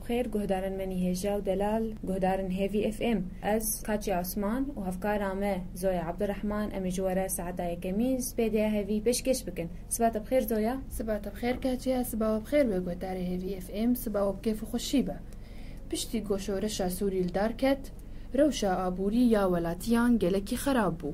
بخير جهدارن مني هجا ودلال جهدارن هيفي اف ام از كاتشي عثمان وهفكار ما زويا عبد الرحمن امي جوارا سعدايا كميز بيديا هيفي بشكش بكن سبات بخير زويا سبات بخير كاتشي سبا بخير بجهدار هيفي اف ام سبا بكيف وخشيبه بشتي گوشورشا سوری الدارکت روشا آبوری یا ولاتیان گلکی خراب بو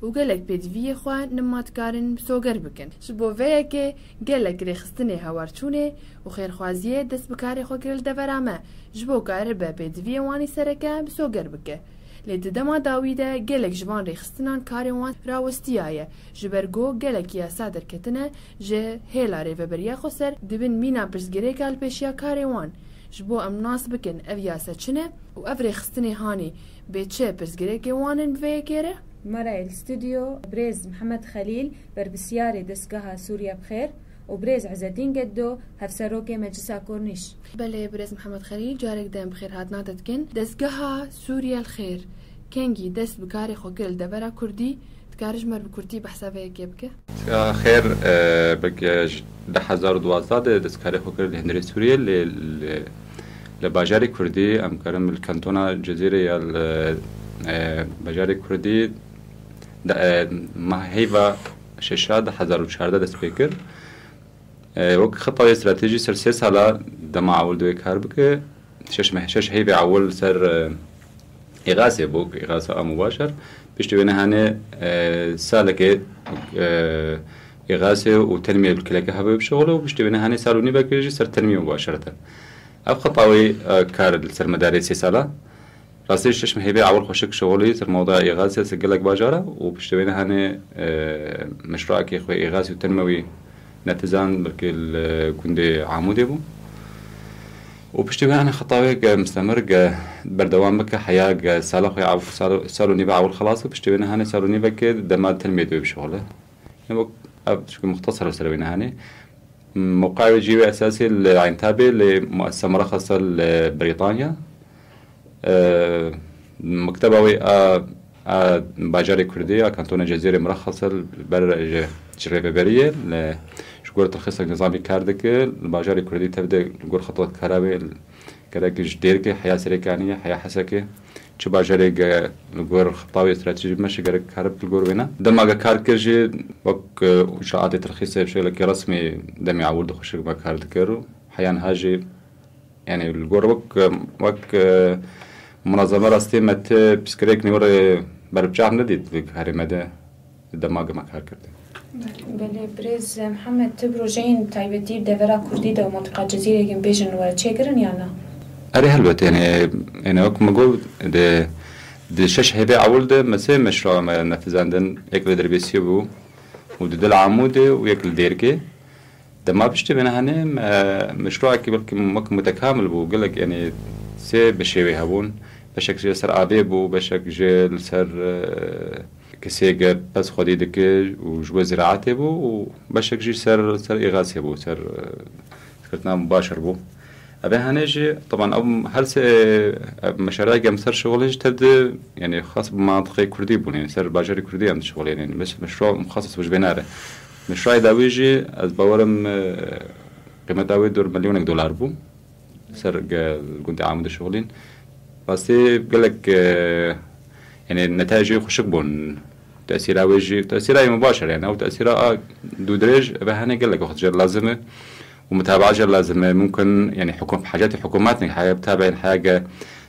و گلک بدوی خواه نماتکارن سوگر بکن شبو ویا که گلک ریخستنه هوارچونه و خیرخوازیه دست بکاری خو کرل دورامه جبو کار به بدوی وانی سرکه بسوگر بکه لید دما داویده گلک جوان ریخستنان کاری وان راوستیایه جبرگو گلک یا سادر کتنه جه هیلاره و بریا خسر دبن مینا پرسگره کال پیشیا کاری وان جبو ام ناس بکن اویاسه چنه و افری خستنی هانی به چه پرسگره که وانن بویه کره؟ مرا الاستوديو بريز محمد خليل بربسياري دسقها سوريا بخير وبريز عز الدين قدو هفسروكي مجلسا كورنيش. بله بريز محمد خليل جارك دايم بخير هاتنا تتكن دسقها سوريا الخير كنجي دس بكاري خوكل دبرا كردي تكارج مر بكردي بحسابه كيبكه خير بك 2012 دسكاري خوكل هندري سوريا لباجاري كردي ام كرم الكانتونا الجزيره يا باجاري كردي ما هيفا ششاد 2014 دست بكر وك خطة استراتيجي سر 3 سالا دما عول دوي كاربك شش هيفا عول سر إغاثة بوك إغاثة مباشر بيشتي بينا هاني سالك إغاثة وتنمية بالكلاكة هبه بشغله وبيشتي بينا هاني سالوني بكريجي سر تنمية مباشرة أب خطاوي كار سر مداري 3 سالا راستی شش مهیبه اول خوشک شغلی سر موضوع إغاثة سجلك باجارة وبشتبينا هني مشروع كي خوي إغاثة وتنموي نتزان بركي كندي عمودي بو وبشتبينا هني خطاوي مستمر بردوام بك حياة سالة خوي عارف سالو نيبا اول خلاص وبشتبينا هني سالو نيبا كي دماد تنمية دوي بشغله يعني شو مختصر سربينا هني موقع جيبي أساسي العين تابي لمؤسسة مرخصة لبريطانيا مكتبوي باجاري كردية كانتون جزيرة مرخصة بر جريبة برية شقول ترخيص نظامي كاردك الباجاري كردية تبدأ نقول خطوات كهرباء كذاك جديرك حياة سريكانية حياة حسكة شو باجاري نقول خطاوي استراتيجي ماشي قرك كهرباء الجور وينا دم كاركرجي وك إجراءات ترخيص بشكل رسمي دم يعود خش ما كاردكرو حياة هاجي يعني الجور وك منظمة راستي مت بسكريك نور بربجاه نديد في هاري مدى الدماغ ما كار كرده. بله بريز محمد تبروجين تايبتي دفرا كردي دو منطقة جزيرة جنب بيجن وتشيكرن يعني. أري هلبت يعني وقت ما قول ده شش هبة أول ده مثلا مشروع ما نفذاندن يكل دربيسي بو وده العمود ويكل ديركي ده ما بشتي بينا هني مشروع كبير متكامل بو قلك يعني سه بشوي هبون بشكل سر آبی بو بشكل سر كسيجر بس خدي دك وجوا زراعته بو وبشكل سر إغاثة بو سر كرتنا مباشر بو أبي هنيجي طبعا أو هل مشاريع جمسر شغلش تبدأ يعني خاص بمناطق كردي بون يعني سر باجري كردي عند شغل يعني بس مشروع مخصص وش بيناره مشروع داويجي از باورم قيمة داوي دور $1,000,000 بو سر كنت عامل شغلين بس قال لك يعني النتائج يخشك بون تأثيرها ويجي تأثيرها مباشر يعني أو تأثيرها دودريج بهنا قال لك وقت جر لازمة ومتابعة جر لازمة ممكن يعني حكم حاجات الحكومات حاجة بتابعين حاجة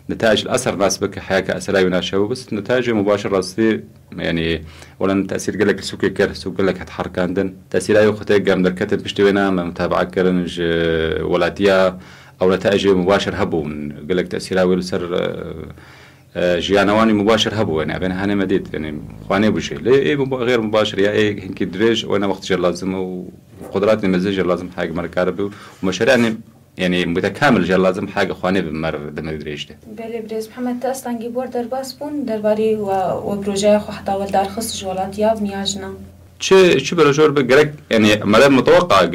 نتائج الأثر ناسبك حاجة أثرها يناشوا بس نتائج مباشر راسي يعني ولا تأثير قال لك السوق كير السوق قال لك هتحرك عندن تأثيرها يخطئ جام دركتب بشتوينا متابعة كرنج ولاتيا أو نتائج مباشر هبون قال لك تأثيرها ويلسر جيانواني مباشر هبو يعني بين هاني مديد يعني خواني بوشي ليه غير مباشر يا إيه هنكي دريج وأنا وقت جر لازم وقدراتني مزج لازم حاجة مركاربي ومشاريعني يعني متكامل جر لازم حاجة خواني بمر دم دريج ده. بله بريز محمد تأصلا جيبور درباس بون درباري وبروجي خو حتى والدار خص جولات ياب نياجنا. شو برجور بقرك يعني ملام متوقع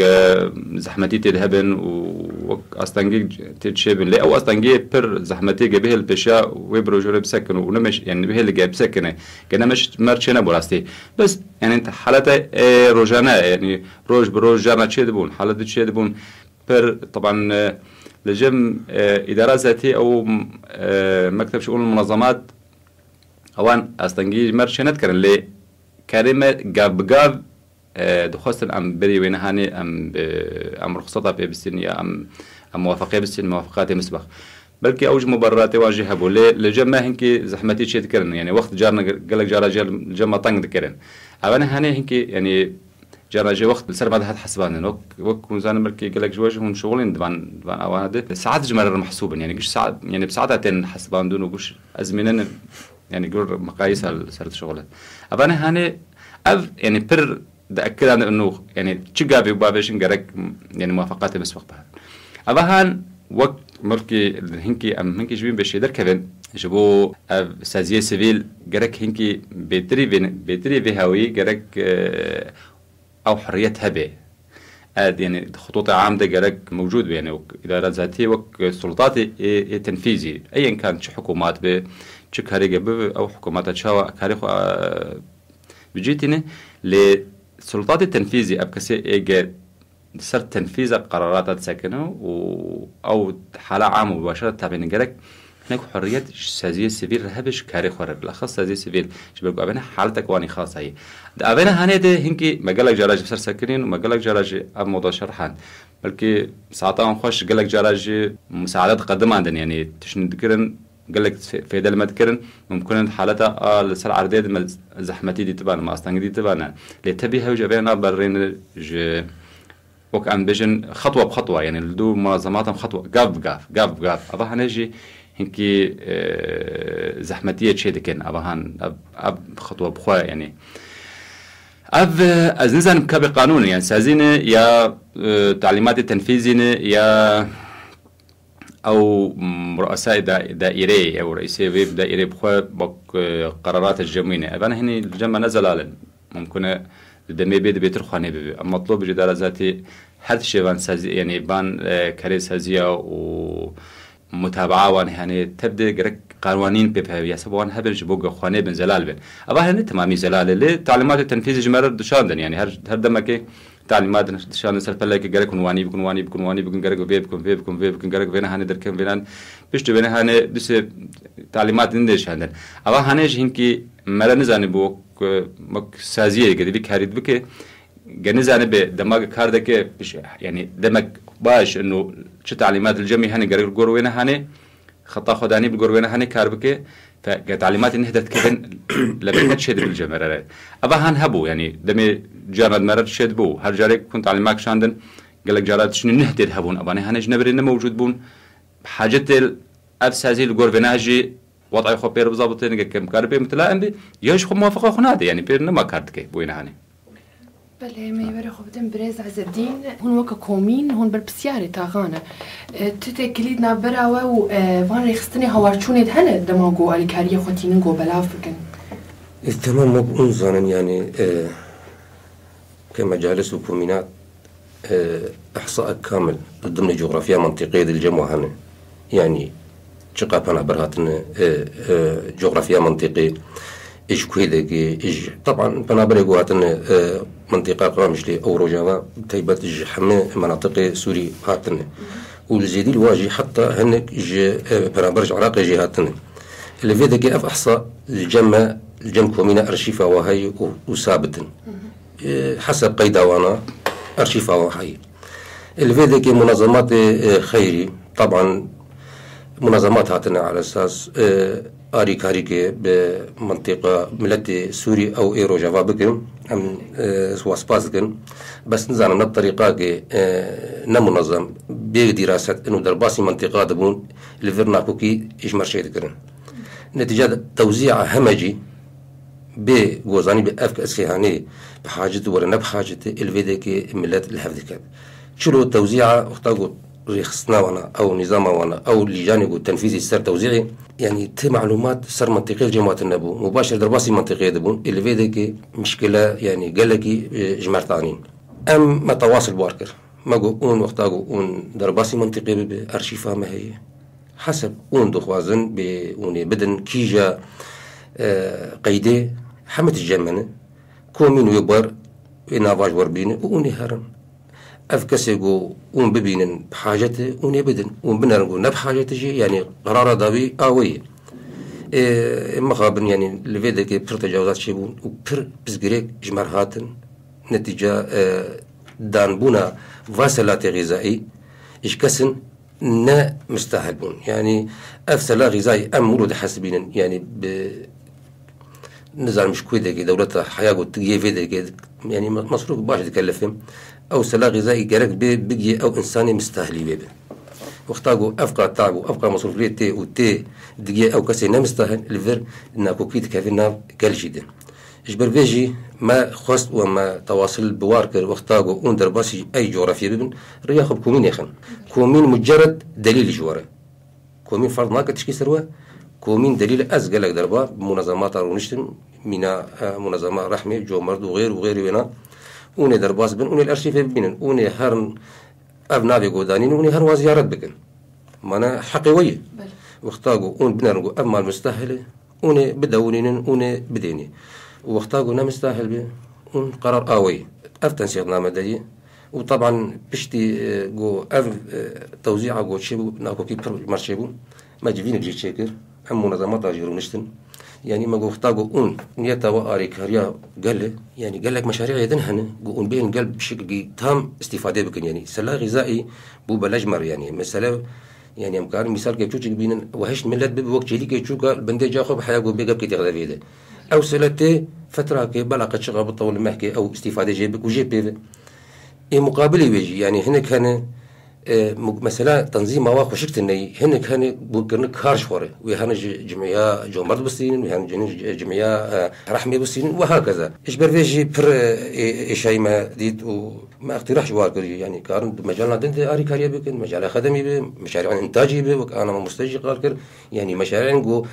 زحمتي تذهبن وأصلاً تتشابن ليه أو أصلاً جي بر زحمتي جبه البشاء وبرجور بسكن ونمش يعني به اللي جاب سكنه كنا مش مرشنا براستي بس يعني أنت حالته روجانا يعني روج بروج جانا تشيدبون حالته تشيدبون بر طبعاً لجم إدارة ذاتية أو مكتب شؤون المنظمات أوان أستنجي مرشنت كرن لي كلمة جاب دخوستن أم بري وين هاني أم رخصتها في بالسنية أم موافقة بالسن موافقات مسبق بلكي أوج مبررات واجهها بولي لجمع هنكي زحمتي شيء تكرن يعني وقت جارنا قالك جارا جال جمع طنق تكرن أنا هاني هنكي يعني جارا جي وقت السر بعد هاد حسبان وك مزان بلكي قالك جواج هون شغلين دبان أوان هذا ساعات جمرر محسوبا يعني قش ساعات يعني بساعتين حسبان دون وقش أزمنن يعني قول مقاييس سرت شغلات أنا هاني يعني بر تأكد إنه يعني تجابي وبابيشن قالك يعني موافقات مسبق بها هان وقت مركي هنكي أم هنكي جبين بشيدر كفن جبو سازية سيفيل جرك هنكي بيتري بهاوي جرك أو حرية هبة يعني خطوط عامة جرك موجود يعني إدارة ذاتية وسلطات تنفيذي أيا كانت شو حكومات شو كاريجا أو حكومات تشاو كاريخو بيجيتنا لسلطات التنفيذي أبكسي إيجاد سر تنفيذ قرارات ساكنة أو حالة عامة مباشرة تابعين جرك هناك حرية سازية سيفيل رهبش كاري خورر بالأخص سازية سيفيل شبكوا أبنا حالتك واني خاصة هي أبنا هنيده هنكي مجالك جراج بسر ساكنين ومجالك جراج أب موضوع شرحان بلكي ساعتها خوش جالك جراج مساعدات قدم عندنا يعني تشندكرن قالك في دل ما تكرن ممكن حالتها لسر عرداد زحمتي دي تبان ما أصلا دي تبان لتبيها وجبنا برين وك أم بيجن خطوة بخطوة يعني الدو منظماتهم خطوة قاف أبا هنجي هنكي زحمتية شيء دكين أبا هن أب خطوة بخوا يعني أزنزان بكابي قانون يعني سازينة يا تعليمات التنفيذية يا أو رؤساء دائرية أو رئيسي ويب دائري بخوا بق قرارات الجمعية أبا هني الجمع نزل على ممكن دمي بيت رخاني بي مطلوب جدارة ذاتي هذا الشيء بان سازي يعني بان كاري سازية ومتابعة وان يعني تبدأ جرك قوانين بيبها يسبوان هبل جبوق خاني بن زلال بن أبا هني تمامي زلال اللي تعليمات التنفيذ جمرة دشاندن يعني هر دمك تعليمات دشاندن سلفلك جرك بكون جرك بيكون جرك بينا هني دركم بينان بيشتو بينا هني دس تعليمات ندش هندن أبا هنيش هنكي مرة نزاني بوك مك سازية قد بيك هاريد بك جنزاني بدماغ كاردك يعني دمك باش إنه شو تعليمات الجميع هني قرر جوروينا هني خطأ خداني بجوروينا هني كاربك فتعليمات إنهدت كذن لبنت شد بالجمرات أبا هن هبو يعني دمي جارد مرد شد بو هرجارك كنت تعليمات شاندن قالك جارد شنو نهدت هبون أباني هنج نبرين موجود بون حاجة الأساسي الجوروينا هجي وضعي خو بير بضابطين كم كاربي متلائم بي ياش خو موافقة خنادي يعني بيرنا ما كارتك بوينا هني بله ما يبرخ بدن بريز عز الدين هون وكا كومين هون بالبسياري تاغانا تتكليدنا براوا وان ريخستني هوارشوني دهنا دماغو الكارية خوتينينغو بلافكن تمام مو انزانا يعني كمجالس وكومينات احصاء كامل ضمن جغرافيا منطقية الجمع هنا يعني شقابنا برهاتنا جغرافيا منطقية إيش كويدك إيش طبعا بنابري قواتنا منطقة قرامشلي أو رجاوة تيبت إيش حمى مناطق سوري هاتنا والزيدي الواجي حتى هنك إيش بنابرج عراقي جهاتنا اللي في ذلك أحصاء الجمع كومينا أرشيفة وهي وثابتن حسب قيداوانا أرشيفة وهي اللي في ذلك منظمات خيري طبعا منظمات هاتنا على أساس كاريكي بمنطقة ملتي سوري أو إيرو جافا بكم أم واسباس بكم بس نزعنا من الطريقة نمنظم بدراسة إنه درباسي منطقة دبون اللي فرنا كوكي إجمار شيء ذكرن نتيجة توزيع همجي بجوزاني بأفك أسخيهاني بحاجة ولا نبحاجة الفيديك ملت الحفظ كذا شلو التوزيع اختاقوا ريخصنا وانا او نظام وانا او لجانب التنفيذي سر توزيعي يعني تي معلومات سر منطقيه جماعه النبو مباشر درباسي منطقيه دبون اللي في ذيك مشكله يعني قال لك جماعه ثانيين ام متواصل باركر ما جو اون وقتاغو اون درباسي منطقيه بارشيفها ما هي حسب اون دخوازن بوني بدن كيجا قيده حمد الجمنه كومين ويبر نافاج وربين اوني هرم أفكسيجو ببينن بحاجته ونبدن بنرجو نب حاجته يعني قرار ضبي قوي مخابن يعني لفيدا كي بر تجاوزات شيبون وبر بزجريك جمر هاتن نتيجة دانبونا فاسلات غذائي إشكسن نا مستهلبون يعني أفسلا غذائي أم ولد حسبين يعني نزال مش كويدة كي دولتها حياة وتجيه فيدا كي يعني مصروف باش تكلفهم أو سلا غذائي جرك بيجي أو إنساني مستهلي بيه واختاقوا أفقى تعب وأفقى مصروف ليه تي وتي دقيقة أو كسي نمستهل الفر إنكو كيد كافينا قل جدا إجبر بيجي ما خواست وما تواصل بواركر واختاقوا أون درباسي أي جغرافيا ببن رياخب كومين يخن كومين مجرد دليل جواره كومين فرض ناكا تشكي سروا كومين دليل أزقلك دربا بمنظمات رونشتن منا منظمة رحمة جو مرد وغير وينا اوني درباس بن اوني الارشيف بينن اوني هرن ابنابي قودانين اوني هر وزيارات بكن مانا حقيويه واختاقوا اون بنرجو اما المستاهله اوني بدونين اوني بديني واختاقوا نا مستاهل به اون قرار قوي تنسيق نامديه وطبعا بشتي جو توزيع جو شيبو ناكو كي مرشيبو ما جيبين بجي تشيكر ام منظمات جيرونشتن يعني ما اختاقوا اون نيتا واريك هريا قال يعني قال لك مشاريع يدنهن قون بين قلب بشكل تام استفاده بكن يعني سلا غذائي بو بلجمر يعني مثلا يعني امكان مثال كيف تشوك بين وهش ملت بوقت جدي كي تشوك البندي جاخو بحياه جو بيقب كي تغذى فيده او سلته فتره كي بلقت شغل بالطول المحكي او استفاده جيبك وجي بي مقابل يجي يعني هنا كان مثلا تنظيم مواقع شكتني هنا كان بوكرن كارش فوري وهنا جمعية جمرد بسين وهنا جمعية رحمة بسين وهكذا إجبر فيجي بر إشي ما ديت وما اقتراح جوار يعني كارن مجالنا دنت أري كاريا بكن مجال خدمي به مشاريع إنتاجي به وأنا مستجي قال يعني مشاريع جو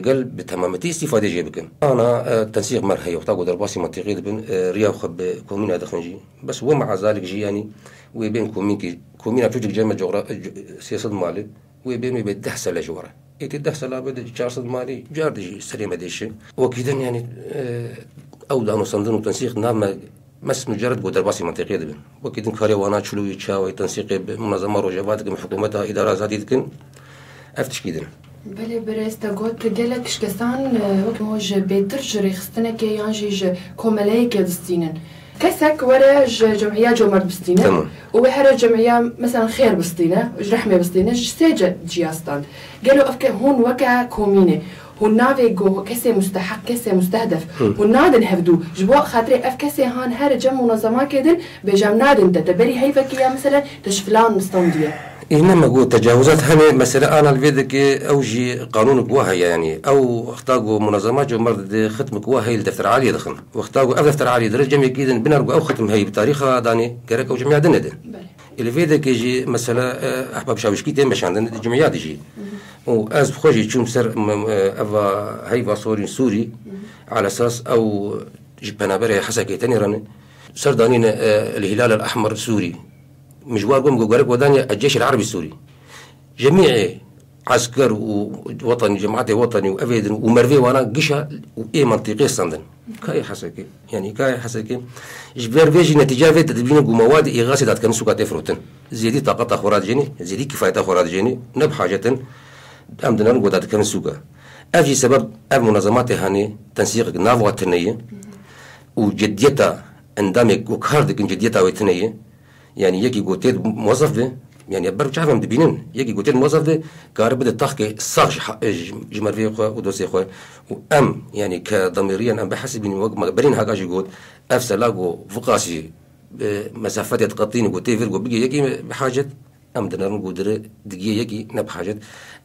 قال بتمامتي استفادة جيبكن أنا تنسيق مرحي وقتاقو درباسي منطقي بن رياو خب كومينا دخنجي بس ومع ذلك جي يعني وبين كومينا بتوجد جامعة سياسة مالي وبين بيدحس لجوره يتدحس لابد جارس مالي جاردي سليمة ديشة وكذا يعني أو دانو صندوق وتنسيق نام مس مجرد قدر باسي منطقية دبن وكذا كاري وانا تشلو يتشاوي تنسيق بمنظمة روجبات حكومتها إدارة زادي دكن أفتش كذا بله برستا قلت جلك شكسان وقت موج بيترج ريخستنا كي يانجي كوملاي كدستينن كسك ورا جمعية جمر بستينة وبحر جمعية مثلا خير بستينة رحمة بستينة سجى جياستان قالوا أفكار هون وقع كومينة هون نافي جو كسي مستحق كسي مستهدف هون نادن هفدو جبوا خاطري كسي هان هر جم منظمات كدن بجام نادن تتبري هاي فكيا مثلا تشفلان مستندية إنما قول تجاوزات هني مثلا أنا الفيدك أوجي قانون قواهي يعني أو اختاقوا منظمات جمرد ختم قواهي الدفتر عالي دخن واختاقوا دفتر عالي درجة جميع بنرجو أو ختم هاي بتاريخها داني كرك أو جميع دندن الفيدك يجي مثلا أحباب شاوشكيتين مش عندنا الجمعيات يجي وأز بخوجي شو مسر أفا هاي فاصورين سوري على أساس أو جبنا حسكي تاني راني صار دانين الهلال الأحمر سوري مجوار قوم قوارك ودانيا الجيش العربي السوري جميع عسكر ووطني جماعتي وطني وأفيدن ومرفي وانا قشة وإيه منطقي صندن كاي حسكي يعني كاي حسكي جبر فيجي نتيجة في تدبين مواد إغاثة دات كان سوكات إفروتن زيدي طاقة أخورات جيني زيدي كفاية أخورات جيني نب حاجة أمدنا نقول دات كان سوكا أفجي سبب منظمات هاني تنسيق نافوة تنية وجديتها اندامك وكاردك جديتها وتنية يعني يجي قوتيد موظف به يعني برضو شافهم دبينن يجي قوتيد موظف به كار بدأ تحكي صاغ جمر فيه خو ودوسي خو وأم يعني كضميريا أم بحسب إني وقت ما برين حاجة يقول أفسر لاقو فقاسي مسافات يتقطين قوتي فيرجو بيجي يجي بحاجة أم دنا نقدر دقيقة يجي نبحاجة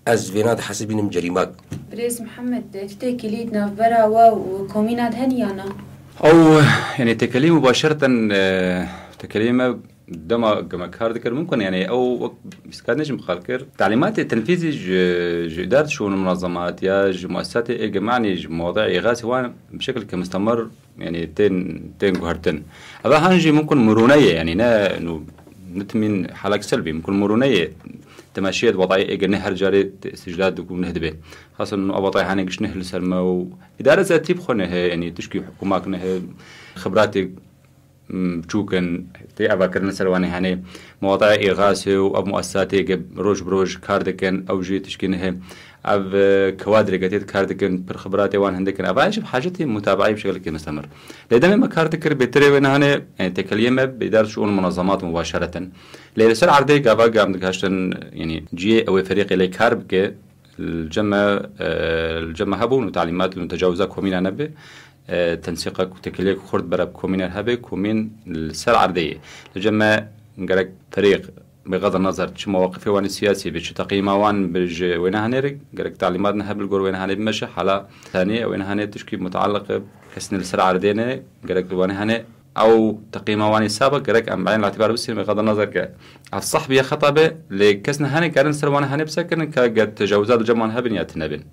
أزفينات حسب إني مجرمات بريز محمد تكليد نافرا وكومينات هنيانا أو يعني تكليم مباشرة تكليمه دما كمكار ذكر ممكن يعني أو بس كان نجم خالكر تعليمات التنفيذي جدار شو المنظمات يا مؤسسات الجماعني مواضيع إغاثة وأنا بشكل كمستمر يعني تين جهرتن هذا هنجي ممكن مرونية يعني إنه نتمين حالك سلبي ممكن مرونية تماشية وضعية إجا نهر جاري سجلات دكون نهدبه خاصة إنه أبطاي هاني قش نهل سلمة وإدارة ذاتي بخونه يعني تشكي حكومات نه خبراتي بچووکن تی ئەڤکردن سەروانی هەنێ مواضع ئێغاسێ و ئەو مؤسساتێ ڕۆژ بڕۆژ کار دەکەن ئەو ژێ تشکین هەیە ئەو کەوادرێگەتێت کار دەکەن پر خبراتێوان هەندێکن ئەڤایش بحاجەتی متابعی بشكلك مستمر لێدەمێ مە کار دەکرد بێترێ وێنە هەنێ تێکەلیەمە بێدار شؤون منظمات مباشرة لێ لەسەر عەردەی گاوا گام دەکاشتن يعني جێ ئەوەی فەریقی لێ کار بکێ الجمع هبون وتعليمات المتجاوزة كومينا نبي تنسيق تكليك خرد برب كومينا هبي كومين السر عردية الجمع قالك فريق بغض النظر شو مواقفه وان السياسي بش تقييمه وان بج وين هنرق قالك تعليماتنا هبل الجور وين هني بمشي حالة ثانية وين هني تشكيل متعلقة كسن السر عردينا قالك وين هني أو تقييمه وان السابق قالك أم بعين الاعتبار بس بغض النظر الصحبية خطابة لكسنا هني كارن سر وان هني بسكن كقد تجاوزات الجمع هبن ياتنبن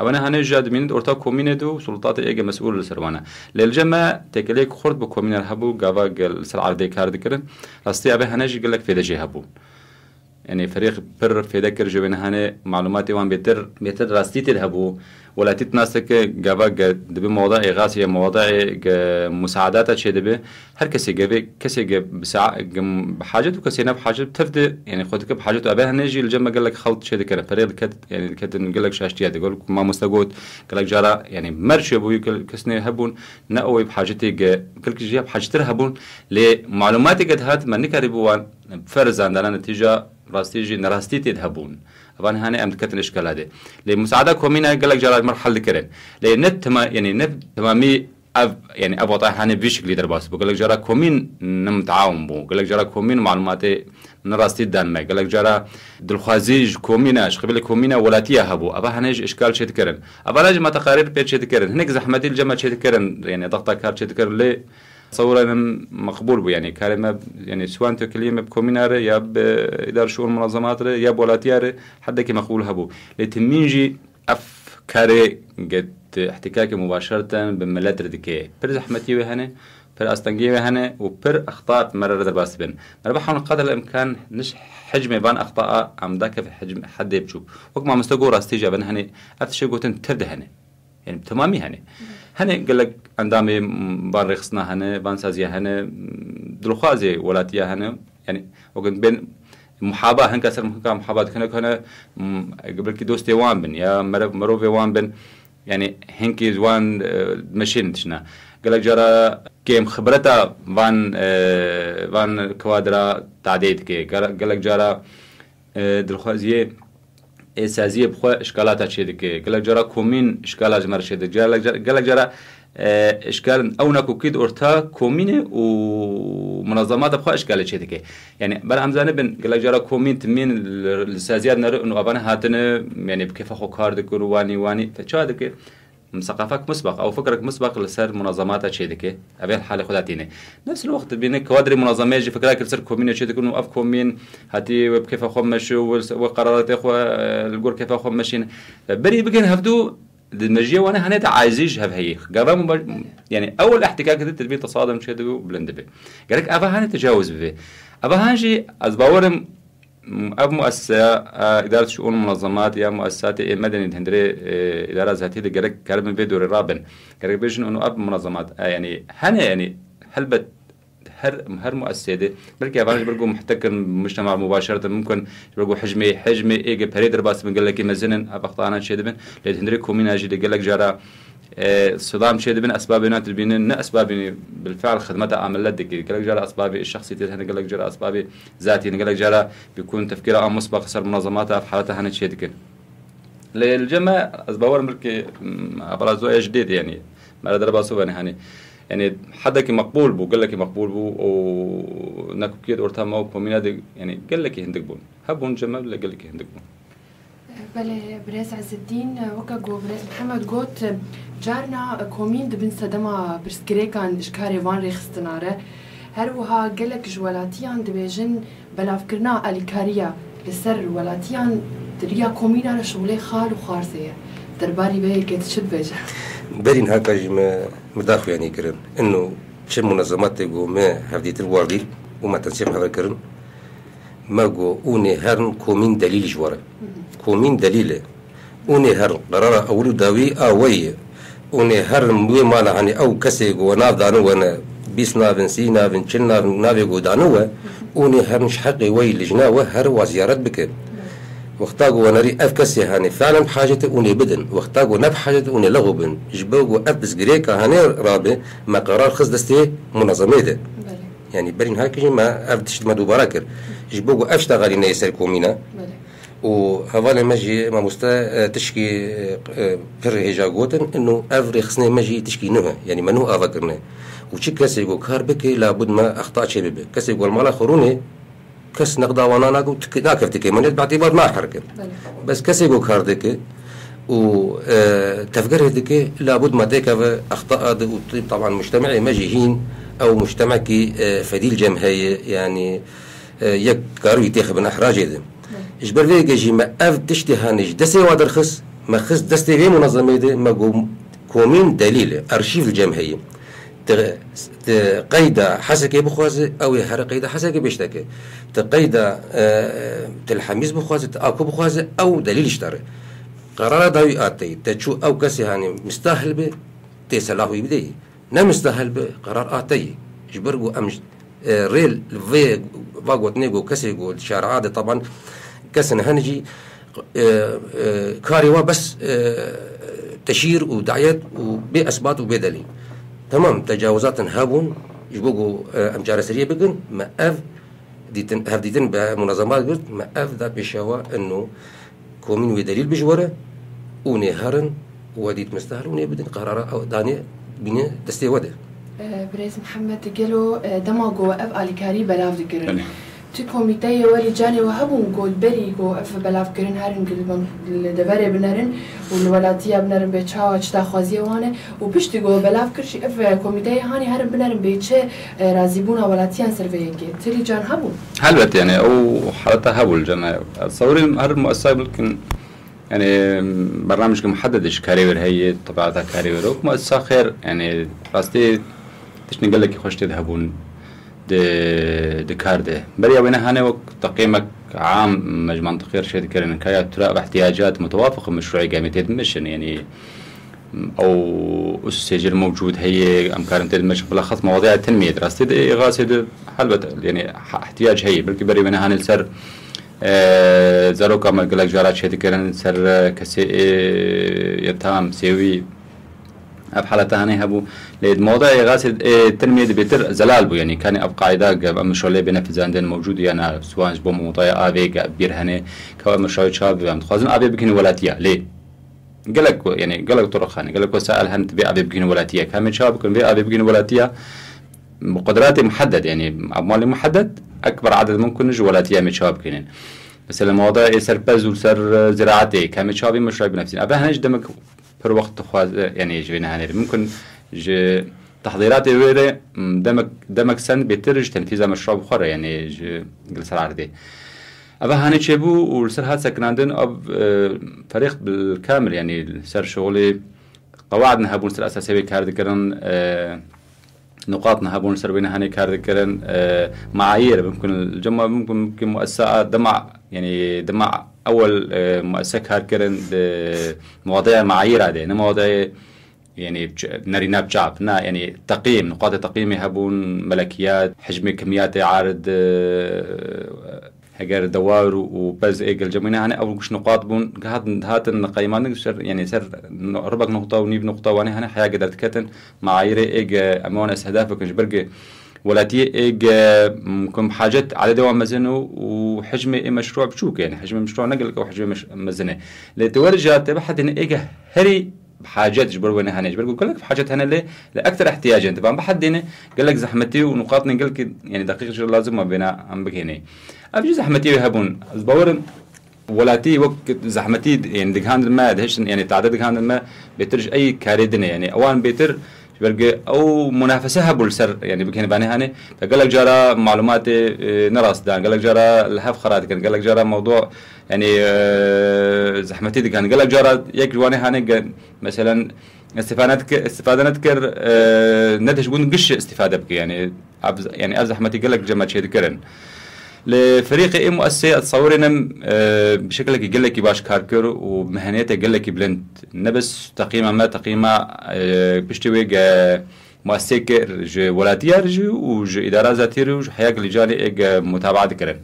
أونا هني جاد من أورتا كوميندو سلطات إيجا مسؤول لسروانا للجمع تكليك خرد بكومينر هبو جافا السر عردي كارد كرن أستي أبي هنجي قال لك في دجي هبو يعني فريق بر في ذكر جوين هني معلوماتي وان بيتر راستي تذهبوا ولا تتناسك جافا دبي مواضيع إغاثية مواضيع مساعدات شيء دبي هر كسي بساعة بحاجته كسي بحاجة تفدي يعني خدك بحاجته أبيها نجي الجمع قال لك خلط شيء ذكره فريق يعني قال لك شاشتيات يقول ما مستقود قال لك جرا يعني مرشي أبوي كسني هبون نقوي بحاجتي كل شيء بحاجته هبون لمعلوماتي قد هات من نكربوان فرز عندنا نتيجة راستيجي نراستي تذهبون طبعا هاني أمد كتن إشكال هذا لمساعدة كومينا قال لك جرى مرحلة كرن لأن يعني تمامي يعني أبغى طاح هاني بشكل درباس بقول لك جرى كومين نمتعاون بو قال لك جرى كومين معلوماتي نراستي دان ما قال لك جرى دلخوازيج كومينا إيش قبل كومينا ولاتيها هبو أبغى هنيج إشكال شيء تكرن أبغى نجم تقارير بيت شيء تكرن هناك زحمتي الجمع شيء تكرن يعني ضغط كار شيء تكرن ليه تصور مقبول بو يعني كلمة يعني سواء كلمة بكومينار يا بإدارة شؤون منظمات يا بولاتيار حد كي مقبول هبو لتمينجي أفكاري قد احتكاك مباشرة بملات ردكية بر زحمتي وهنا بر أستنجي وهنا وبر أخطاء مرة درباس بين مربحهم قدر الإمكان نش حجم بان أخطاء عم ذاك في حجم حد يبشوف وقت ما مستقور استيجا بن هني أفتشي قوتن تبدأ هني يعني تمامي هني قال لك عندامي بان رخصنا هنا بان سازيا هنا دلخوازي ولاتيا هنا يعني وقت بين محاباة هنك أسر محاباة كنا قبل كي دوستي وان بن يا مروفي وان بن يعني هنكي زوان ماشين تشنا قال لك جرى كيم خبرتها فان كوادرا تعديد كي قال لك جرى دلخوازي اساسيه بخوا اشكالات شدك قال لك جرى كومين اشكالات مر شدك قال لك جرى اشكال او نكو كيد اورتا كومين ومنظمات بخوا اشكالات شدك يعني بل امزانه بن قال لك جرى كومين تمين الاساسيات نر انه ابانا هاتنا يعني بكيف اخو كار دكر واني فشادك ثقافك مسبق او فكرك مسبق لسر منظمات شدك ابي الحاله خداتينه نفس الوقت بين كوادر منظمات يجي فكرك لسر كومين شدك انه اف كومين هاتي كيف اخو مشوا وقرارات اخو الجور كيف اخو ماشيين بري بكن هفدو المجيه وانا هنيت عايزيج هي قرام يعني اول احتكاك التدبير تصادم شدو بلندبي قال لك ابا هاني تجاوز به ابا هانجي ازباورم اب مؤسسه اداره شؤون المنظمات يا مؤسسات مدني هندري اداره ذاتيه قال لك كلمه بدور رابن قال لك بيجن انه اب منظمات يعني هنا يعني هلبت هر مؤسسه بلكي افانج برجو محتكر مجتمع مباشره ممكن برجو حجمي ايجي بريدر باس من قال لك مزنن ابخطانا شدبن لهندري كومين اجي قال لك جرى صدام شيء بين اسبابنا تبين اسباب بالفعل خدمتها عملت دك قال لك جرى اسبابي الشخصيه هنا قال لك جرى اسبابي ذاتي قال لك جرى بيكون تفكيرها مسبق صار منظماتها في حالتها هنا شيء دك للجمع اسباب ملكي ابرزوا جديد يعني ما درباسو يعني حدك مقبول بو قال لك مقبول بو ونكو كيد اورتا مو كوميناد يعني قال لك هندك بون هبون جمع ولا قال لك هندك بون بله بريس عز الدين وكا جو بريس محمد قوت جارنا كومين دبن صدما برسكريكان اشكاري وان ريخستناره هروها قال لك جوالاتيان دبيجن بلا فكرنا الكاريا لسر ولاتيان دريا كومين على شغله خال وخارزيه درباري به كتشد بيجا برين هكا مداخل يعني كرن انه شي منظمات جو ما هفديت الواردي وما تنسيق هذا كرن ما جو اوني هرن كومين دليل جواره كومين دليله اوني هرن قرار اولو داوي اوي اوني هرن مو مال يعني او كسي جو نافدان وانا 20 نافن 30 نافن 40 نافن نافي قودانوه وني هرنش حقي وي لجناوه هر وزيارات بك وقتاقو ونري اف كسي هاني فعلا بحاجته وني بدن وقتاقو نب حاجته وني لغوبن جبوغو اف بسقريكا هاني رابي ما قرار خص دستي منظمه ده يعني برين هاكي ما اف تشت ما دوباره كر جبوغو اشتغالي نيسر كومينا وهذا مجي ما مستا تشكي بر هيجا قوتن انه افري خصني مجي تشكي نوها يعني منو افكرنا وشي كسي يقول كار بك لابد ما اخطاء شيء بك كسي يقول مالا خروني كس نقدا وانا ناكو ناكفتك من باعتبار ما حركه بس كسي يقول كار دك و تفكر هذيك لابد ما تكف اخطاء طبعا مجتمعي مجيهين او مجتمع كي فديل جمهيه يعني يك كارو يتاخذ من احراج هذا اجبر فيك جي ما اف تشتي هانج دسي وادر خص ما خص دستي في منظمه دي ما كومين دليل ارشيف الجمهيه قيدة حسكي بخوازي او هر قيدة حسكي بيشتكي تقيدة تلحميز بخوازي تاكو بخوازي او دليل اشتري قرار داوي اتي تشو او كسي هاني مستاهل به تسلاهو يبدي نم مستاهل به قرار اتي جبرغو امش ريل في باغوت نيغو كسي يقول شارع عادي طبعا كسن هنجي كاريوا بس تشير ودعيات وبأثبات وبدليل تمام تجاوزات هابون يبقوا امجار سريه بقن ما اف ديتن هفديتن بمنظمات قلت ما اف ذا بشوا انه كومين ودليل بجوره ونهرن وديت مستاهل ونبدن قرار او داني بين دستي وده بريز محمد قالوا دماغو اف الكاري بلاف ذكرن تي كوميتي ولي جاني وهبون قول بري قو اف بلاف كرين هارن قلبم الدفاري بنارن والولاتيا بنارن بيتشاو اشتا خوازيه وانه وبشتي قو بلاف كرشي اف كوميتي هاني هارن بنارن بيتشه رازيبونا ولاتيان سرفيكي تري جان هبون حلوت يعني او حالتها هبول جماعه تصوري هر المؤسسه ممكن يعني برنامج محددش كارير هي طبيعتها كارير مؤسسه خير يعني راستي تشني قال لك يخش تذهبون دكارده بريا وينها هنا وقت تقييمك عام مجمع تقرير شيء كرين كايا تراقب احتياجات متوافقه مشروعي قامت مشن يعني او السجل موجود هي امكان تدمج بلخص مواضيع التنميه دراسه غاسد حلبة يعني احتياج هي بلكي بري وينها هنا سر زارو كما قال لك جارات شيء كرين سر كسي يتام سيوي بحالتها هني هبو ليد موضوع غاسد التنمية بيتر زلال بو يعني كان أبقى قاعدة مشروع بنفذ عندنا موجود يعني سواء جبوا موضوع أبي بير هني كوا مشروع شاب يعني خازن أبي بكين ولاتيا ليه قالك يعني قالك طرق خاني قالك وسائل هن تبي أبي بكين ولاتيا كم شاب كن بي أبي بكين ولاتيا بقدراتي محدد يعني أموالي محدد أكبر عدد ممكن نجوا ولاتيا متشاب كنين بس الموضوع يسر بز وسر زراعتي كم شابي مشروع بنفسي أبي هنج دمك per وقت خواز يعني جوينا هني ممكن تحضيرات ويرة دمك سن بيترج تنفيذ مشروع بخارة يعني جلسة العرضي أبا هني شبو والسر هاد سكناندن أب فريق بالكامل يعني سر شغلي قواعد نهابون سر أساسية كارد كرن نقاط نهابون سر بينا هني كارد كرن معايير ممكن الجمع ممكن مؤسسة دمع أول مؤسسة كاركرن مواضيع معايير هذه مواضيع يعني نرينا بجاب يعني تقييم نقاط تقييم يهبون ملكيات حجم كميات عارض هجر دوار وبز إيجل جمعنا هنا أول كش نقاط بون هات القيمان يعني سر ربك نقطة ونيب نقطة وأنا هنا حياة قدرت كتن معايير إيج أمانة أهدافك جبرج ولاتي إيج ممكن حاجات على دوام مزنه وحجم مشروع بشوك يعني حجم مشروع نقل أو حجم مزنه لتورجات بحد إن إيج هري بحاجات جبر وين هنا جبر يقول لك بحاجات هنا اللي لأكثر احتياجا أنت فاهم بحد هنا قال لك زحمتي ونقاط نقل يعني دقيقة شو لازم ما بينا عم بكيني أبجي زحمتي يهبون البورن ولاتي وقت زحمتي يعني دكان الماء دهش يعني تعدد دكان الماء بيترج أي كاردنا يعني أوان بيتر بلقى أو منافسة بالسر يعني بكين باني هاني فقال لك جرى معلومات نراس دان قال لك جرى الهف خرات كان قال لك جرى موضوع يعني زحمتي دي كان قال لك جرى يكجواني هاني مثلا استفادة نذكر ندهش بون قش استفادة بك يعني زحمتي قال لك جمع شيء ذكرن لفريق مؤسسة تصورنا بشكل يقول لك باش كاركر ومهنيته يقول لك بلند نبس تقييمه ما تقييمه بيشتوي مؤسسه كر ج ولاتيار ج وج اداره ذاتيه وج حياك لجالي اج متابعه كرن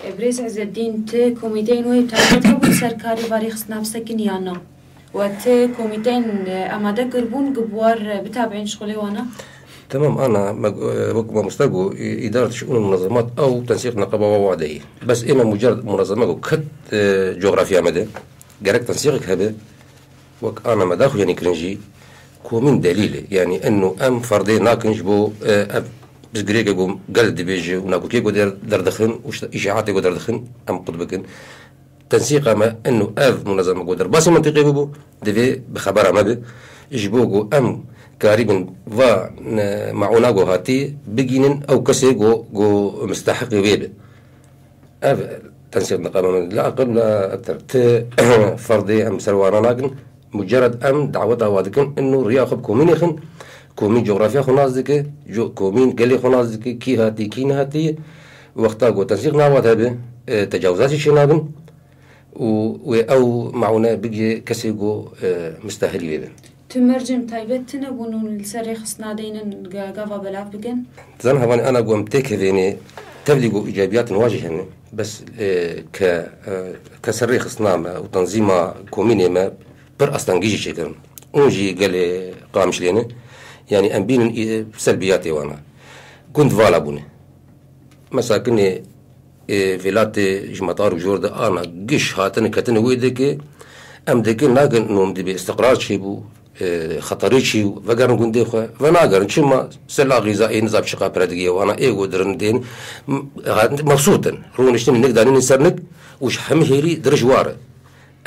ابرز عز الدين ت كوميتين وي بتاعتها بسركاري باريخ سنافسكن يانا وت كوميتين اماده قربون قبوار بتابعين شغلي وانا تمام. أنا وكما مستقو إدارة شؤون المنظمات أو تنسيق نقابة ووعدية، بس إما مجرد منظمة كت جغرافيا مدى جرك تنسيقك هذا وك أنا مداخل يعني كرنجي كومين دليل يعني إنه أم فردي ناكنج بو بس جريك جو قلد بيجي وناكل كي قدر دردخن وش إشاعات قدر دخن أم قطبكن تنسيق ما إنه منظمة قدر بس منطقي بو دفي بخبر ما به يجبوجو أم قريبا و معوناجو هاتي بجينن أو كسي جو مستحق يبيبه تنسيق نقابة لا أقل لا أكثر فردي أم سروانا لكن مجرد أم دعوة وادكن إنه رياخب كومين يخن كومين جغرافيا خناز دك كومين قلي خناز دك كي هاتي كين هاتي وقتها جو تنسيق نعوات هذا تجاوزات شنابن أو معونا بيجي كسي جو مستحق يبيبه تمرجم تايبتنا بونو السريخ صنادين قافا بلاف بجن زين هواني أنا قوم تكذيني تبلغ إيجابيات نواجهني بس كسريخ صنامة وتنظيم كوميني ما بر أصلا جيجي شكرا ونجي قال قامش لينا يعني أنبين سلبياتي وانا كنت فالابوني مساكني فيلاتي جمطار وجورد أنا قش هاتني كتني ويدك أم دكين لكن نوم دي باستقرار شيبو خطري شي وقرن قندي خو فناقرن شما سلا غذائي نزاب شقا برادقية وانا ايغو درندين مبسوطا رونشتني نقدر نسرنك وش حمهيري درجوار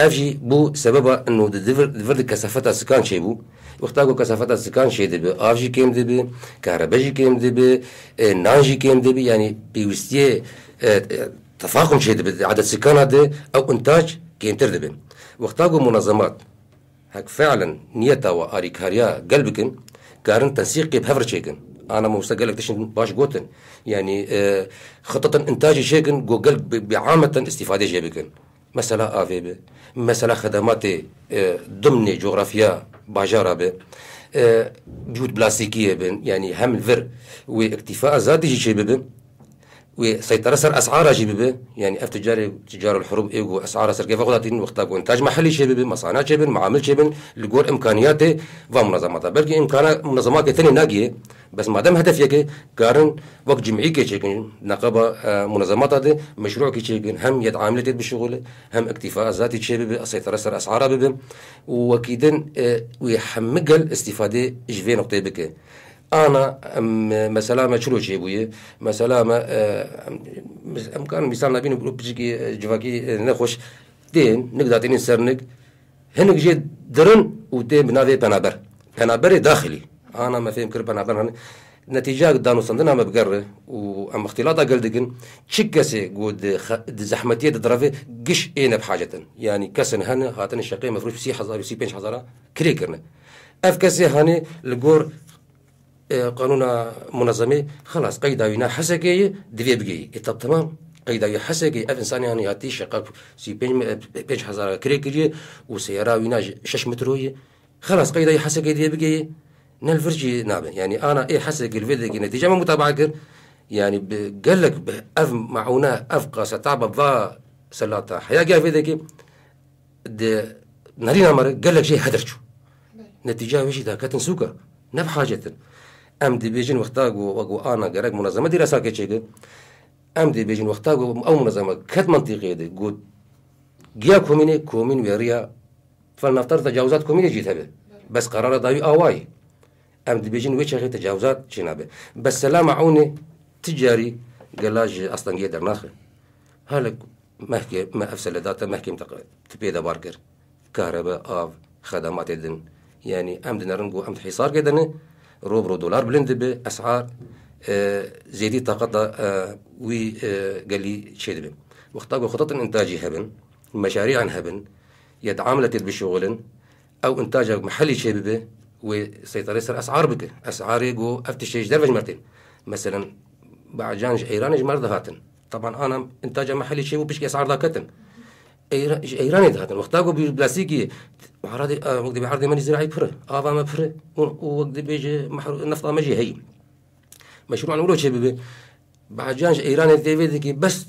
افجي بو سببا انه دفرد كثافات السكان شي بو وقتاقو كثافات السكان شي دبي افجي كيم دبي كهرباجي كيم دبي نانجي كيم دبي يعني بيوستيه تفاقم شي دبي عدد سكان هذا او انتاج كيم تردبي وقتاقو منظمات هك فعلا نيتا واريكاريا قلبكن كارن تنسيقي بهفر شيكن انا مستقلك تشن باش قوتن يعني خطة انتاج شيكن جو قلب بعامة استفادة جيبكن مثلا افيبه مثلا خدمات ضمن جغرافيا باجارة به بيوت بلاستيكية بن يعني هم الفر واكتفاء ذاتي شي بن وسيطرة سر أسعار جيبه يعني تجار الحروب إيجو أسعار سر كيف أخذتين وقتها إنتاج محلي شيبه مصانع شيبه معامل شيبه لجور إمكانياته ومنظماتها بلكي إمكان منظمات ثانية ناقية بس ما دام هدفك كارن وقت جمعي كيشيكن نقابة منظمات هذا مشروع كيشيكن هم يد عاملة بالشغل هم اكتفاء ذاتي شيبه السيطرة سر أسعار به وكيدن ويحمقل استفادة جفين نقطة بك أنا مثلا ما شلو شيء بويه مثلا ما أمكان مثالنا بينو بيجي جواكي نخش دين نقدر تين سرنك هنك جد درن ودين بنافي بنابر داخلي أنا ما فهم كر بنابر نتيجة دانو صندنا ما بقرر وأم اختلاطها قلدكن شكسي قود زحمتية درافي قش إينا بحاجة يعني كسن هنا هاتن الشقية مفروض بسي حزار وسي بينش حزارة كريكرنا أفكسي هني لجور قانون منظمة خلاص قيدا وينا حسكية دفي بقي طب تمام قيدا وينا حسكية أف إنسان يعني هاتي شقاق سي بينش حزارة كريكرية وسيارة وينا 6 متروية خلاص قيدا وينا حسكية دفي بقي نالفرجي نابه يعني أنا إيه حسكي الفيديو نتيجة ما متابعة كر يعني قال لك أف معونا أفقى ستعب فا سلاطة حياة جا فيديو ده نارينا مر قال لك شيء هدرشوا نتيجة وشي ده كاتن سوكا نب حاجة أم دي بيجين وقتاقو أنا قرق منظمة دي رساكي شيء أم دي بيجين وقتاقو أو منظمة كت منطقية دي قد جيا كومين ويريا فلنفترض تجاوزات كومين جيت هبه بس قرار داوي آواي أم دي بيجين ويش أخي تجاوزات شنابه بس سلام عوني تجاري قلاج أصلا جيدر ناخر هلك محكي ما أفسل داتا محكي تبيدا باركر كهرباء آف خدمات الدن يعني أم دنرنجو أم حصار كده روبرو دولار بلند بأسعار زيادة طاقة وي قال لي شيء دبم واختاروا خطط إنتاجي هبن مشاريع هبن يتعاملت بالشغل أو إنتاج محلي شيء به وسيطرة سر أسعار بك أسعار يجو أفتش درجة مرتين مثلا بعجانج إيران جمر ذهاتن طبعا أنا إنتاج محلي شيء وبشكي أسعار ذاكتن إيراني ده هذا وقتها بلاستيكي وعرضي وقت بعرض ماني زراعي بره ما بره ووقت بيجي نفط ما جي هي مشروع نقوله شيء بعجانش إيراني تبي بس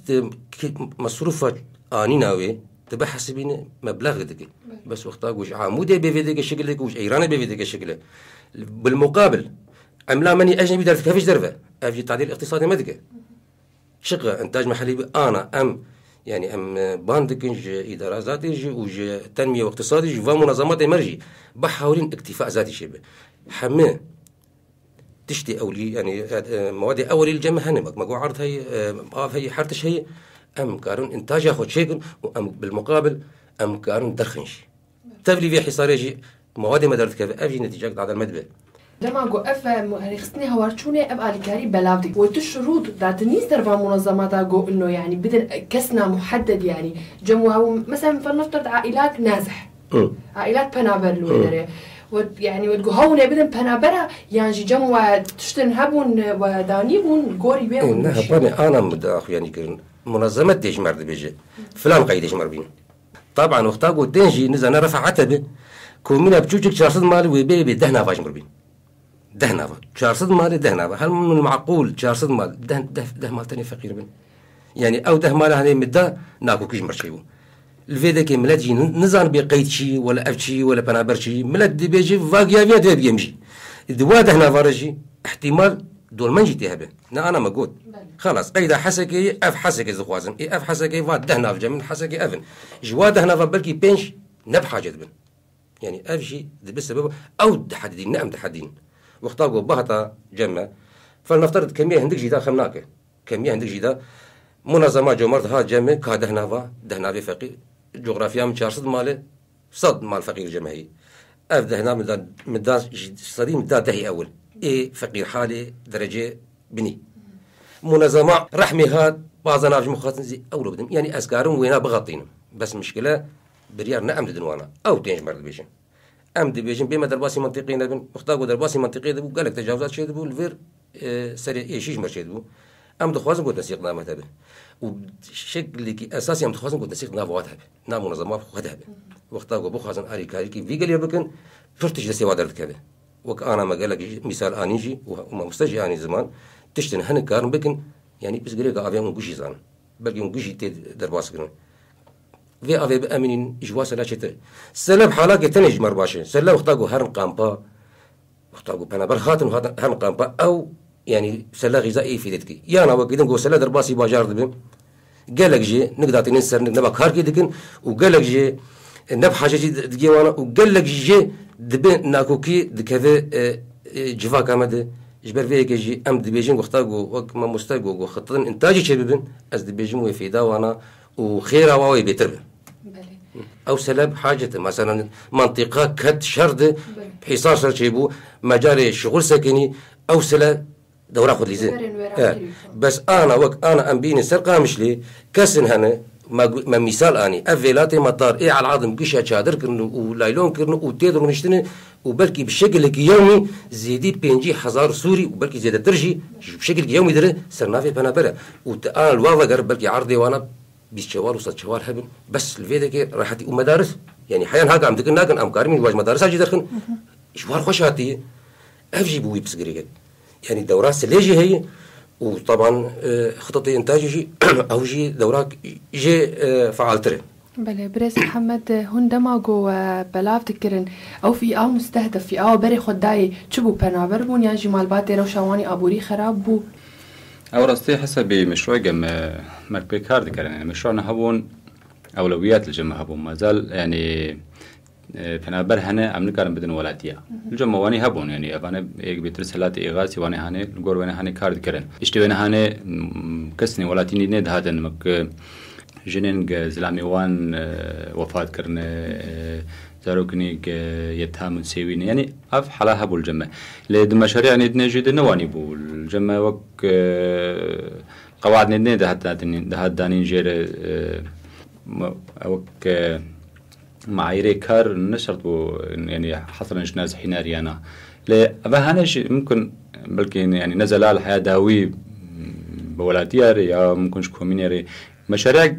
مصروفات آني ناوي تبى حسبين مبلغ دقي بس وقتها وش عمودي بيفيدك الشكل دقي وش إيراني بيفيدك الشكل بالمقابل عملا مني أجنبي درت كيفش درفه أجي تعديل اقتصادي مدقة شقة إنتاج محلي أنا يعني باندكنج إدارة ذاتي وج تنمية واقتصادي ومنظمات مرجي بحاولين اكتفاء ذاتي شبه حماه تشتي أولي يعني مواد أولي الجمع هنمك ما عرض هي حرتش هي كارون إنتاج ياخد شيء بالمقابل كارون درخنش تبلي في حصاريجي مواد ما درت كيف أجي نتيجة على المدبر لما قف رخصني هوارشوني أبقى لكاري بلاودي والشروط داتني سرفا منظمات أقول إنه يعني بدل كسنا محدد يعني جمعوا مثلا فلنفترض عائلات نازح عائلات بنابر يعني وتقولون بدن بنابرة يعني جمعوا تشتنهبون ودانيبون قوري بيهم نهبني أنا مداخل يعني كن منظمة ديش مرد بيجي فلان قيدش مربين طبعا وقتاقو تنجي نزانا رفع عتبه كومينا بتشوشك شارصد مالي ويبي دهنا فاش مربين دهنا شارصد مالي دهنا هل من المعقول شارصد مال ده مال تاني فقير بن يعني أو ده مال هني مدة ناكو كيش مرشيبو الفيدا كي ملاد جي نزان بقيد شي ولا أفشي ولا بنابر شي ملاد دي بيجي فاقيا فيها دي بيمشي دوا دهنا فارجي احتمال دول منجي تهبه أنا ما قلت خلاص قيدا حسكي أف حسكي زخوازن أف حسكي فاد دهنا في جمن حسكي أفن جوا دهنا فبلكي بينش نبحاجة بن يعني أفشي بس سبب أو تحديدين نعم تحديدين واختاروا بهتا جمع فلنفترض كمية عندك جدا خمناك كمية عندك جدا منظمات جمرت ها جمع دهنا في فقير جغرافيا من 400 ماله صد مال فقير جمعي أف دهنا مدان صديم مدان دهي أول إيه فقير حالي درجة بني منظمة رحمي هاد بعضنا في مخاطن زي أولو بدم يعني أسكارهم وينا بغطينهم بس مشكلة بريار نعم دنوانا أو تنج مرد بيجن أمد بيجن بما درباسي منطقي نبن اختاقوا درباسي منطقي دبو قالك تجاوزات شيء دبو الفير سريع إيه شيش مرشي دبو أمد خوازن قد نسيقنا مهتبه وشكل كي أساسي أمد خوازن قد نسيقنا فواتها نام منظمات خواتها واختاقوا بخوازن آري كاري كي في قليل بكن فرتش لسي وادرت كذا وك أنا ما قالك مثال آنيجي وما مستجي آني زمان تشتن هن كارن بكن يعني بس قليل قاعدين ونقشي زان بلكي ونقشي تد درباس كنا في أبي بأمين إجواس لا شيء سلب حالاك تنج مرباشة سلب اختاقوا هرم قامبا اختاقوا بنا برخاتن هرم قامبا أو يعني سلا غذائي في دتك يا أنا وكذا نقول سلا درباسي باجار دبم قالك جي نقدر تنسر نبى كاركي دكن وقالك جي نب حاجة دقي وانا وقالك جي دبن ناكوكي دكذا جفا كامده جبر فيك جي أم دبيجين واختاقوا وق ما مستاقوا وخططن إنتاجي شبابن أز دبيجين ويفيدا وانا وخيرا واوي بيتربه أو سلب حاجة مثلا منطقة كد شرد حصار شرشيبو مجال شغل سكني أو سلب دورة خد لي زين بس أنا أمبيني سرقة مش لي كسن هنا ما مثال أني أفيلاتي مطار إيه على العظم قشة شادر كرنو ولايلون كرنو وتيدر ونشتني وبلكي بشكل يومي زيدي بينجي حزار سوري وبلكي زيادة درجي بشكل يومي دره سرنافي بنابرة وأنا الواضح قرب بلكي عرضي وأنا بيشوار وصل شوار هبن بس الفيدا كي راحتي ومدارس يعني حيان هاك عم دكنا كان أمكار من واج مدارس أجي دخن شوار خوشاتي أفجي بوي بس قريقة يعني دورات سليجي هي وطبعا خططي إنتاجي أو جي دورات جي فعالتره بله بريس محمد هون دماغو بلاف تكرن أو في مستهدف في بري خداي شبو بنابر بون يعني جمال باتي روشواني أبوري خراب بو أو رأستي حسب مشروع جم مربي كارد كرنا يعني مشروعنا هبون أولويات الجمع هبون ما زال يعني بنابر هنا عم نكرم بدن ولاتيا الجمع واني هبون يعني أنا بيترسلات إغاثي واني هنا الجور واني هنا كارد كرن اشتبه هنا كسني ولاتيني ند هذا مك جنين زلامي وان وفاة كرنا زاروكني يتهامن سويني يعني أف حلا هبو الجمع لد مشاريع ندنا جد نواني بو الجمع وك قواعد ندنا ده دانين جير وك معايير كار نشرت يعني حصل ناس حيناريانا لا فهناش ممكن بلكي يعني نزل الحياة داوي بولاتيار يا ممكن شكو مينيري مشاريع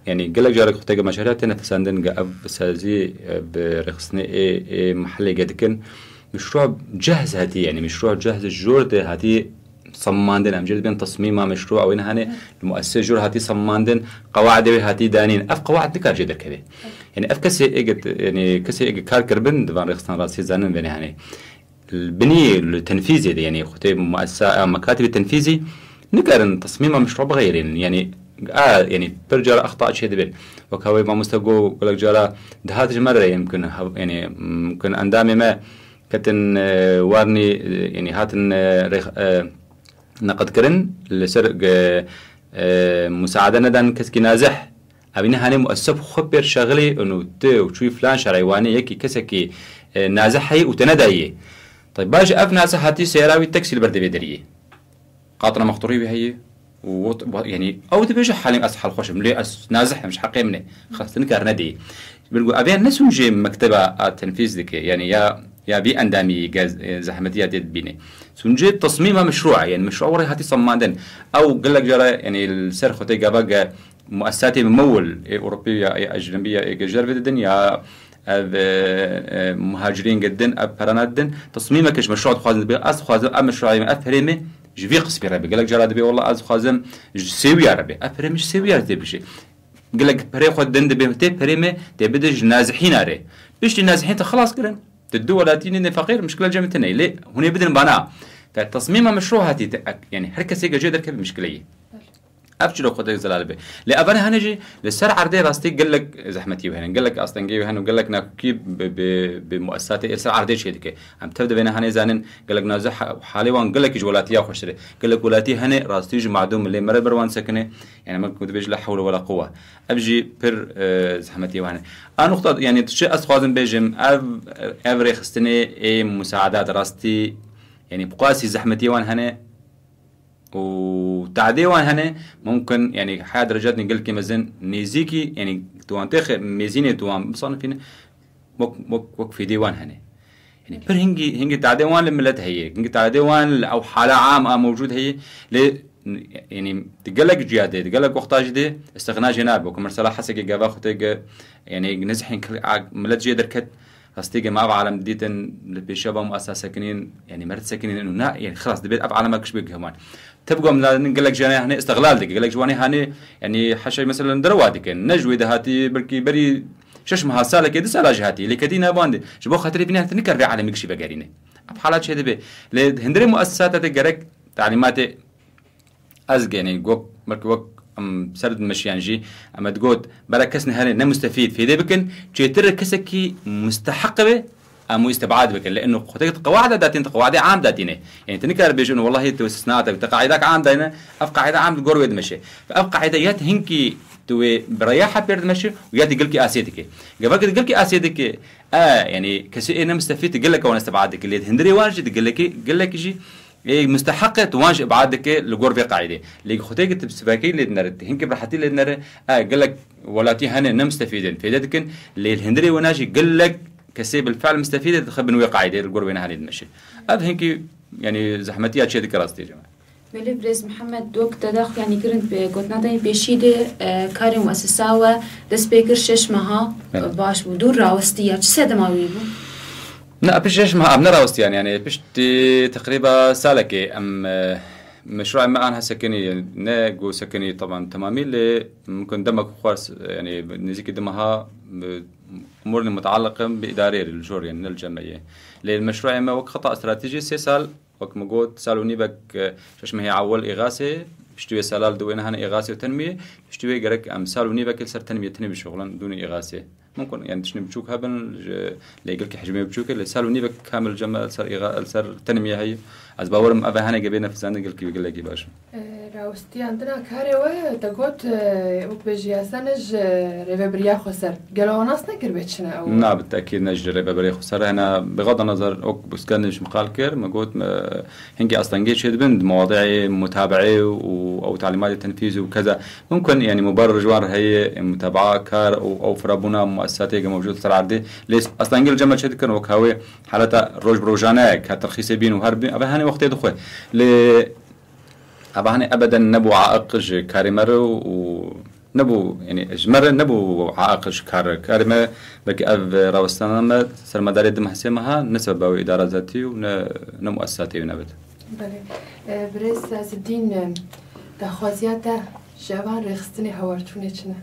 يعني قال لك جارك اختي مشاريع تنافساندن قاب سازي برخصني محلي قدكن مشروع جاهز هاتي يعني مشروع جاهز الجورد هاتي صماندن امجد بين تصميمه مشروع وين هاني المؤسسه جور هاتي صماندن قواعد هاتي دانين اف قواعد ذكر جدر كذا يعني اف كسي اجت يعني كسي كار كربن دفان رخصان راسي زانن بين هاني البني التنفيذي يعني اختي مؤسسه مكاتب التنفيذي نقارن تصميمه مشروع بغيرين يعني يعني برجر اخطاء شيء دبل وكاوي ما مستقو يقول لك جرا دهات المره يمكن يعني ممكن اندامي ما كتن وارني يعني هاتن نقد كرن لسرق مساعدة ندان كسكي نازح أبينا هاني مؤسسة خبر شغلي إنه وشوي فلان شرعيواني يكي كسكي نازح هي وتندعيه طيب باش أف نازح هاتي سيراوي التاكسي البرد بيدريه قاطرة مخطوري بهي يعني أو تبيش حالي أصحى الخوش ملي نازح مش حقي منه خلاص تنكر ندي بنقول أبين نسوجي مكتبة التنفيذ ذكي يعني يا بي أندامي زحمتية ديت بيني سنجيب تصميمها مشروع يعني مشروع وري هاتي صماندن أو قال لك جرى يعني السر خوتي جابا مؤسسات ممول أوروبية أجنبية جرب الدنيا مهاجرين جدا برانادن تصميمك إيش مشروع خوازن بي أص خوازن مشروعي أفهمه جفيق سبيرة قال لك جرى دبي والله أص خوازن سوي عربي أفهم مش سوي عربي بشيء قال لك بري خود دند بيمتى بريمه تبدج نازحين عليه بيش النازحين خلاص كرن تدو لاتيني فقير مشكله جامتنا ليه هنا بدنا بناء فالتصميم مشروع هاتي يعني حركه سيجا جدر كيف مشكله ابشر خدك زلال به لا ابنا هنجي للسر عرضي راستي قال لك زحمتي وهنا قال لك اصلا جاي وهنا وقال لك ناكيب بمؤسسات السر عرضي شيء ديك عم تبدا بينا هنا زانن قال لك نازح حالي وان قال لك جولاتي يا خوشري قال لك ولاتي هنا راستي معدوم اللي مره بروان سكنه يعني ما كنت بيج لا حول ولا قوه ابجي بر زحمتي وهنا انا نقطه يعني شيء اسخازم بيجم افري خستني مساعدات راستي يعني بقاسي زحمتي وان هنا وتعديوان هنا ممكن يعني حياة درجات نقول لك مزن نيزيكي يعني توان تخ ميزيني توان مصنفين وك في ديوان هنا يعني بر هنجي تعديوان لملت هي هنجي تعديوان أو حالة عامة موجود هي يعني تقول لك جيادة تقول لك وقت جدي استغناء جناب وكمرسلا حسك جابا خطيك يعني نزحين ملت جيدر كت قصدي ما بعلم ديتن بشباب مؤسسة ساكنين يعني مرت ساكنين إنه يعني خلاص دبيت أبعلم ماكش بيجي كمان تبقى من نقول لك جاني هني استغلال ديك قال لك جواني هني يعني حشي مثلا درواتك نجوي دهاتي بركي بري شش مهاسالة كده سالا جهاتي اللي كدينا باند شبو خاطري بينا تنكر في عالم يكشي بقارينه بحالات شيء دبي لهندري مؤسسات تجرك تعليمات أزج يعني جو مركي وق سرد مشيانجي أما تقول بركسني هني نمستفيد في ذي بكن شيء كسكي مستحق به أم يستبعد بك لأنه خطيت قواعد داتين قواعد عام داتينه يعني تنكر بيجون والله تو استثناءات تقاعدك عام دينا أبقى قاعدة عام تقول ويد مشي فأبقى قاعدة هنكي توي برياحة بيرد مشي وياتي يقول لك آسيتك قبل كده يقول لك آسيتك يعني كسي أنا مستفيد تقول لك وأنا استبعدك اللي هندري واجد يقول لك شيء مستحق تواجه بعدك لغرفة قاعدة اللي خطيك تبسفاكي اللي نرد هنك برحتي اللي نرد قال لك ولاتي هنا نمستفيدين في ذلك اللي الهندري وناجي قال لك كسي بالفعل مستفيدة تخبن ويا قاعدة الغرفة هنا المشي هذا هنك يعني زحمتي أشياء ذكرت يا جماعة ملي بريز محمد دوك تداخل يعني كرنت بقولنا ده بيشيد كاري مؤسسة و دسبيكر شش مها باش بدور راوستية شو سيدا ما ويبو لا بيش ما أبنى راوستي يعني بيش تقريبا سالكي أم مشروع ما أنا سكني ناقو سكني طبعا تمامي اللي ممكن دمك خاص يعني نزيك دمها أمور متعلقة بإدارة الجور يعني الجمعية للمشروع ما وقت خطأ استراتيجي سال وقت مجود سالوني بك شش ما هي عول إغاثة بشتوي سالال دوينها هنا إغاثة وتنمية بشتوي جرك أم سالوني بك السر تنمية شغلا دون إغاثة ممكن يعني تشني بتشوك هبن اللي يقولك حجمي بتشوك اللي سالوني بك كامل جمع السر تنمية هي از باورم أبا هنا جبنا في زند يقول لك باش راوستي عندنا كاري وتقول وبيجي سنج ريفبريا خسر قالوا ناس نكر بيتشنا أو نعم بالتأكيد نجد ريفبريا خسر هنا بغض النظر أوك بسكنش مقال كير ما قلت هنجي أصلا جيت شد بند مواضيع متابعة أو تعليمات التنفيذ وكذا ممكن يعني مبرر جوار هي متابعة كار أو فرابونا مؤسساتي موجودة ترى عردي ليش أصلا جيل جمع شد كان وكهوي حالته روج بروجانا كترخيص بين وهرب أبا هني وقت يدخل ل أبا هني أبدا نبو عائق كاريمر نبو يعني جمر نبو عائقش كار ما بك أف راوستانا ما سر مداري دم حسيمها نسبة باوي إدارة ذاتي ونمؤسساتي ونبت. بله بريس الدين دخوازيات جوان رخصتني هوارتوني شنو؟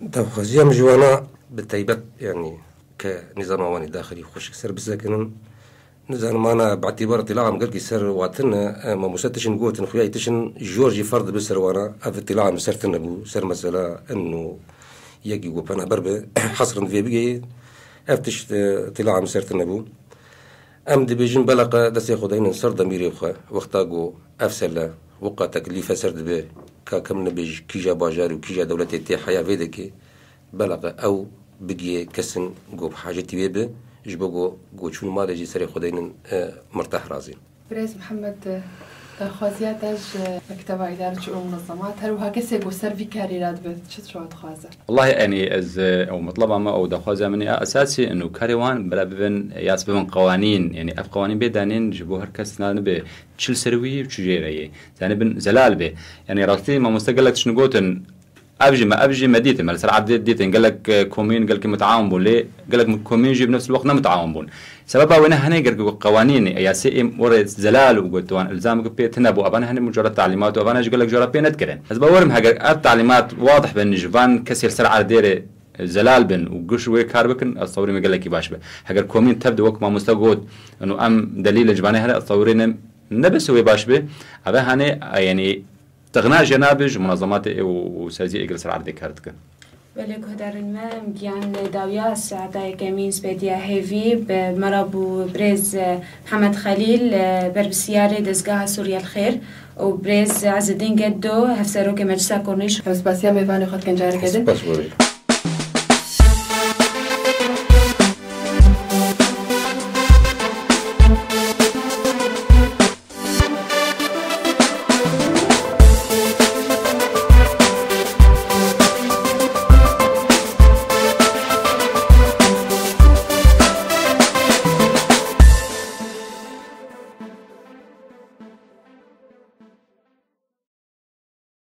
دخوازية مجوانا بالتيبت يعني كنظام واني داخلي خوش كسر بساكن نزان مانا باعتبار اطلاع مقال كسر واتنا ما مساتشن قوتن خويا تشن جورجي فرد بسر وانا في اطلاع مسرتنا بو سر مسألة انه يجي وبنا بربه حصرا في بيجي افتش اطلاع مسرتنا بو ام دي بيجن بلقى دس ياخذين صر ضميري وخا وقتاغو افسل وقع تكليف سرد به كم نبيج كيجا باجار وكيجا دولتي تي حياه فيدك بلقى او بقي كسن جو بحاجتي بيبه جبقو جو شون ما لجي سري خدين مرتاح رازين. بريز محمد خوازيات مكتب إدارة شؤون المنظمات هل وهكذا جو سر في كاريرات بس شو تخازه؟ والله يعني از او مطلبه ما او دخوازه مني اساسي انه كاريوان بلا ببن ياسبن قوانين يعني اف قوانين بدانين جبو هركس نبي تشل سروي وتشجيري يعني بن زلال به يعني راسي ما مستقلك شنو قوتن أبجي ما ديتن مثلا عبد ديتن قال لك كومين قال لك متعاون بون ليه قال لك كومين جي بنفس الوقت متعاون بون سببها وين هنا قال قوانين يا سي ام ور زلال وقلت وان الزامك بيتنبو ابانا هنا مجرد تعليمات وابانا قال لك جرب بينتكرن بس بورم هاجر التعليمات واضح بان جفان كسر سرعه ديري زلال بن وقش وي كاربكن الصوري ما قال لك باش به هاجر كومين تبدا وقت ما مستقود انه ام دليل جبانه هلا الصورين نبس وي باش به ابا هنا يعني تغنى جنابج منظمات وسازي إجلس العرض كارتك. بلك هدار الماء مجيان داويا ساعة كمين سبيديا هيفي بمرابو بريز محمد خليل بربسياري دزقاها سوريا الخير وبريز عز الدين قدو هفسروك مجلسة كورنيش. بس يا ميفاني خد كنجارة كده.